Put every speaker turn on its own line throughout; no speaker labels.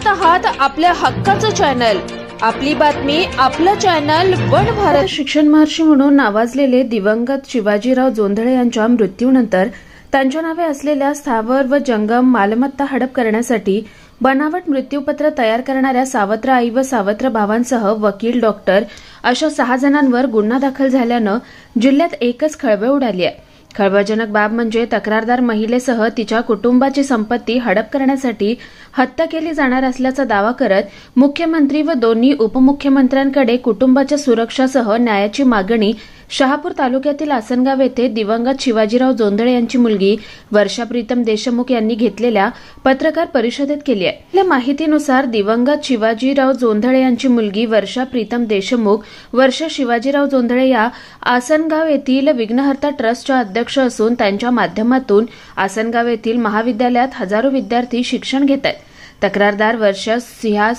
पाहत आहात आपल्या हक्काचं चॅनल, आपली बातमी, आपलं चॅनल वन भारत। शिक्षण महर्षी म्हणून नावाजलेले दिवंगत शिवाजीराव जोंधळे यांच्या मृत्यूनंतर त्यांच्या नावे असलेल्या स्थावर व जंगम मालमत्ता हडप करण्यासाठी बनावट मृत्यूपत्र तयार करणाऱ्या सावत्र आई व सावत्र भावांसह वकील, डॉक्टर अशा 6 जणांवर गुन्हा दाखल झाल्यानं जिल्ह्यात एकच खळबळ उडाली आहे। खळबळजनक बाब म्हणजे तक्रारदार महिलेसह तिच्या कुटुंबाची संपत्ती हडप करण्यासाठी हत्या केली जाणार असल्याचा दावा करत मुख्यमंत्री व दोन्ही उपमुख्यमंत्र्यांकडे कुटुंबाच्या सुरक्षासह न्यायाची मागणी शहापूर तालुक्यातील आसनगाव येथे दिवंगत शिवाजीराव जोंधळे यांची मुलगी वर्षा प्रीतम देशमुख यांनी घेतलेल्या पत्रकार परिषदेत केली आहे। आपल्या माहितीनुसार दिवंगत शिवाजीराव जोंधळे यांची मुलगी वर्षा प्रीतम देशमुख वर्षा शिवाजीराव जोंधळे या आसनगाव येथील विघ्नहर्ता ट्रस्टच्या अध्यक्ष असून त्यांच्या माध्यमातून आसनगाव येथील महाविद्यालयात हजारो विद्यार्थी शिक्षण घेत आहेत। तक्रारदार वर्षा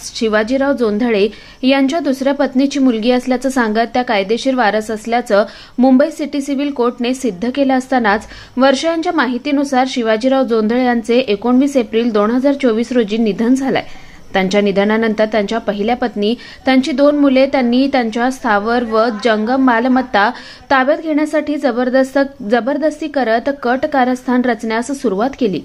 शिवाजीराव जोंधळे यांच्या दुसऱ्या पत्नीची मुलगी असल्याचं सांगत त्या कायदेशीर वारस असल्याचं मुंबई सिटी सिव्हिल कोर्टने सिद्ध केलं असतानाच वर्षा यांच्या माहितीनुसार शिवाजीराव जोंधळे यांचे 19 एप्रिल 2024 रोजी निधन झालंय। त्यांच्या निधनानंतर त्यांच्या पहिल्या पत्नी, त्यांची 2 मुले त्यांनी त्यांच्या स्थावर व जंगम मालमत्ता ताब्यात घेण्यासाठी जबरदस्ती करत कट कारस्थान रचण्यास सुरुवात केली।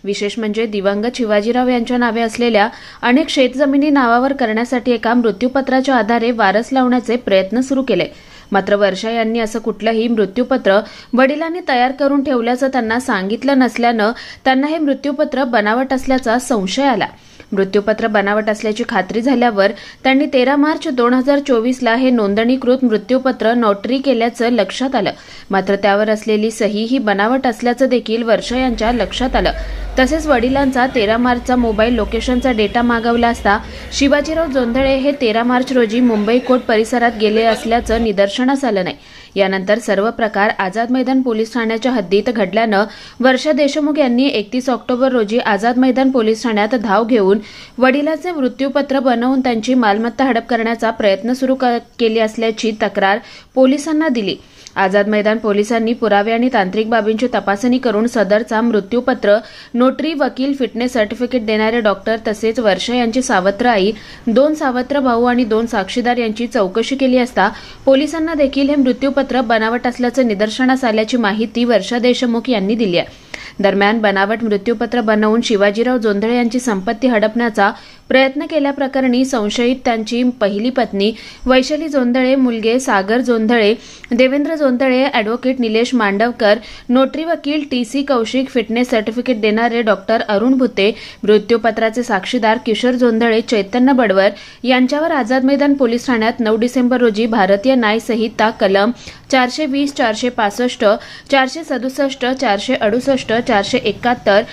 विशेष म्हणजे दिवंगत शिवाजीराव यांच्या नावे असलेल्या अनेक शेतजमिनी नावावर करण्यासाठी एका मृत्यूपत्राच्या आधारे वारस लावण्याचे प्रयत्न सुरू केले। मात्र वर्षा यांनी असं कुठलंही मृत्यूपत्र वडिलांनी तयार करून ठेवल्याचं त्यांना सांगितलं नसल्यानं त्यांना हे मृत्यूपत्र बनावट असल्याचा संशय आला। मृत्यूपत्र बनावट असल्याची खात्री झाल्यावर त्यांनी 13 मार्च 2024 ला हे नोंदणीकृत मृत्यूपत्र नोटरी केल्याचं लक्षात आलं। मात्र त्यावर असलेली सही ही बनावट असल्याचं देखील वर्षा यांच्या लक्षात आलं। तसेच वडिलांचा 13 मार्चचा मोबाईल लोकेशनचा डेटा मागवला असता शिवाजीराव जोंधळे हे 13 मार्च रोजी मुंबई कोर्ट परिसरात गेले असल्याचं निदर्शनास आलं नाही। यानंतर सर्व प्रकार आझाद मैदान पोलीस ठाण्याच्या हद्दीत घडल्यानं वर्षा देशमुख यांनी 31 ऑक्टोबर रोजी आझाद मैदान पोलीस ठाण्यात धाव घेऊन वडिलांचे मृत्यूपत्र बनवून त्यांची मालमत्ता हडप करण्याचा प्रयत्न सुरू केली असल्याची तक्रार पोलिसांना दिली। आझाद मैदान पोलिसांनी पुरावे आणि तांत्रिक बाबींची तपासणी करून सदरचा मृत्यूपत्र, नोटरी, वकील, फिटनेस सर्टिफिकेट देणारे डॉक्टर तसेच वर्षा यांची सावत्र आई, 2 सावत्र भाऊ आणि 2 साक्षीदार यांची चौकशी केली असता पोलिसांना देखील हे मृत्यूपत्र बनावट असल्याचं निदर्शनास आल्याची माहिती वर्षा देशमुख यांनी दिली आहे। दरम्यान बनावट मृत्यूपत्र बनवून शिवाजीराव जोंधळे यांची संपत्ती हडपण्याचा प्रयत्न केल्याप्रकरणी संशयित त्यांची पहिली पत्नी वैशाली जोंधळे, मुलगे सागर जोंधळे, देवेंद्र जोंधळे, ॲडव्होकेट निलेश मांडवकर, नोटरी, वकील TC कौशिक, फिटनेस सर्टिफिकेट देणारे डॉक्टर अरुण भुते, मृत्यूपत्राचे साक्षीदार किशोर जोंधळे, चैतन्य बडवर यांच्यावर आझाद मैदान पोलीस ठाण्यात 9 डिसेंबर रोजी भारतीय न्याय संहिता कलम 420, 465, 467, 468, 471,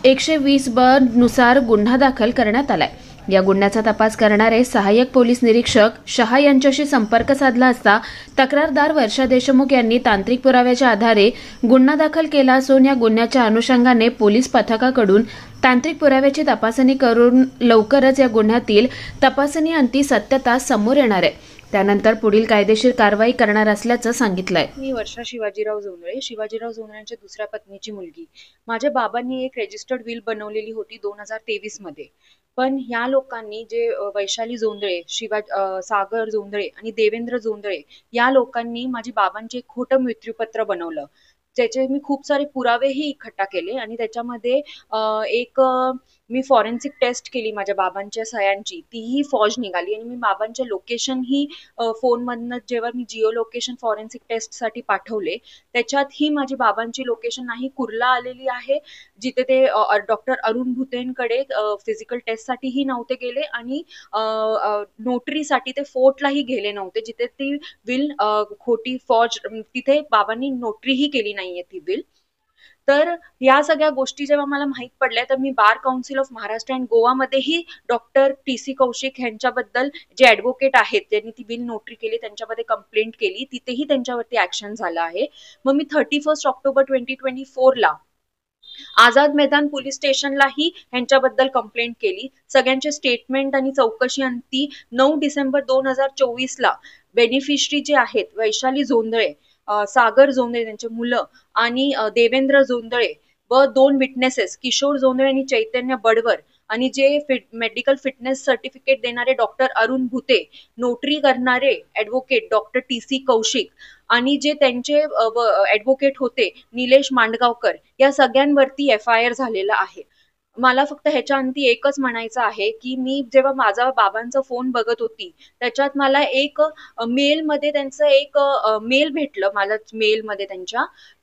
120 ब नुसार गुन्हा दाखल करण्यात आलाय। या गुन्ह्याचा तपास करणारे सहाय्यक पोलीस निरीक्षक शहा यांच्याशी संपर्क साधला असता तक्रारदार वर्षा देशमुख यांनी तांत्रिक पुराव्याच्या आधारे गुन्हा दाखल केला असून या गुन्ह्याच्या अनुषंगाने पोलीस पथकाकडून तांत्रिक पुराव्याची तपासणी करून लवकरच या गुन्ह्यातील तपासणी अंती सत्यता समोर येणार आहे। त्यानंतर पुढील कायदेशीर कारवाई करणार असल्याचं सांगितलंय।
मी वर्षा शिवाजीराव जोंधळ्यांच्या दुसऱ्या पत्नीची मुलगी। माझ्या बाबांनी एक रजिस्टर्ड विल बनवलेली होती 2023 मध्ये, पण ह्या लोकांनी जे वैशाली जोंधळे, सागर जोंधळे आणि देवेंद्र जोंधळे या लोकांनी माझ्या बाबांचे एक खोटं मृत्यूपत्र बनवलं। त्याचे मी खूप सारे पुरावेही इकट्ठा केले आणि त्याच्यामध्ये मी फॉरेन्सिक टेस्ट केली माझ्या बाबांच्या सह्यांची, तीही फॉज निघाली आणि मी बाबांचे लोकेशन ही फोनमधनं जेव्हा मी जिओ लोकेशन फॉरेन्सिक टेस्टसाठी पाठवले त्याच्यातही माझ्या बाबांची लोकेशन नाही कुर्ला आलेली आहे, जिथे ते डॉक्टर अरुण भुतेंकडे फिजिकल टेस्टसाठीही नव्हते गेले आणि नोटरीसाठी ते फोर्टलाही गेले नव्हते, जिथे ती विल खोटी फॉज, तिथे बाबांनी नोटरीही केली नाहीये ती विल। तर या सगळ्या गोष्टी जेव्हा मला माहित पडल्या तर मी bar council of Maharashtra and गोवामध्येही डॉक्टर TC कौशिक यांच्याबद्दल जे ॲडव्होकेट आहेत त्यांनी ती बिल नोटरी केली त्यांच्यामध्ये कंप्लेंट केली, तिथेही त्यांच्यावरती ऍक्शन झालं आहे। मग मी 31 ऑक्टोबर 2024 ला आझाद मैदान पोलीस स्टेशनलाही यांच्याबद्दल कंप्लेंट केली। सगळ्यांचे स्टेटमेंट आणि चौकशी अंती 9 डिसेंबर 2024 ला बेनिफिशरी जे आहेत वैशाली जोंधळे, सागर जोंधळे त्यांचे मुलं आणि देवेंद्र जोंधळे व 2 विटनेसेस किशोर जोंधळे आणि चैतन्य बडवर आणि जे मेडिकल फिटनेस सर्टिफिकेट देणारे डॉक्टर अरुण भुते, नोटरी करणारे ऍडव्होकेट डॉक्टर TC कौशिक आणि जे त्यांचे ऍडव्होकेट होते निलेश मांडगावकर, या सगळ्यांवरती FIR झालेला आहे. मला फक्त ह्याच्या अंती एकच म्हणायचं आहे की मी जेव्हा माझा बाबांचा फोन बघत होती, त्याच्यात मला एक मेलमध्ये त्यांचं एक मेल भेटलं मला, मेलमध्ये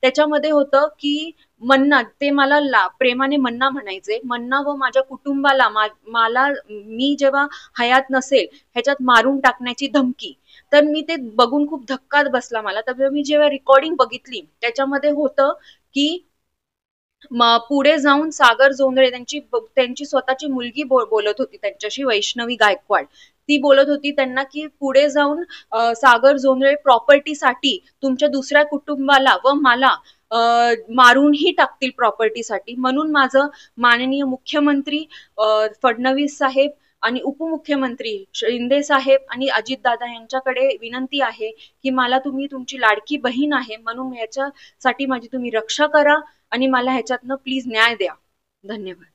त्याच्यामध्ये होतं की मन्ना, ते मला प्रेमाने मन्ना म्हणायचे, मन्ना व माझ्या कुटुंबाला मला मी जेव्हा हयात नसेल ह्याच्यात मारून टाकण्याची धमकी. तर मी ते बघून खूप धक्का बसला मला. तर मी जेव्हा रेकॉर्डिंग बघितली त्याच्यामध्ये होतं की पुढे जाऊन सागर जोंधळे त्यांची स्वतःची मुलगी बोलत होती त्यांच्याशी, वैष्णवी गायकवाड. ती बोलत होती त्यांना की पुढे जाऊन सागर जोंधळे प्रॉपर्टीसाठी तुमच्या दुसऱ्या कुटुंबाला व मला मारूनही टाकतील प्रॉपर्टीसाठी. म्हणून माझं माननीय मुख्यमंत्री फडणवीस साहेब आणि उपमुख्यमंत्री शिंदे साहेब आणि अजितदादा यांच्याकडे विनंती आहे की मला तुम्ही, तुमची लाडकी बहीण आहे म्हणून ह्याच्यासाठी माझी तुम्ही रक्षा करा आणि मला ह्याच्यातनं प्लीज न्याय द्या. धन्यवाद.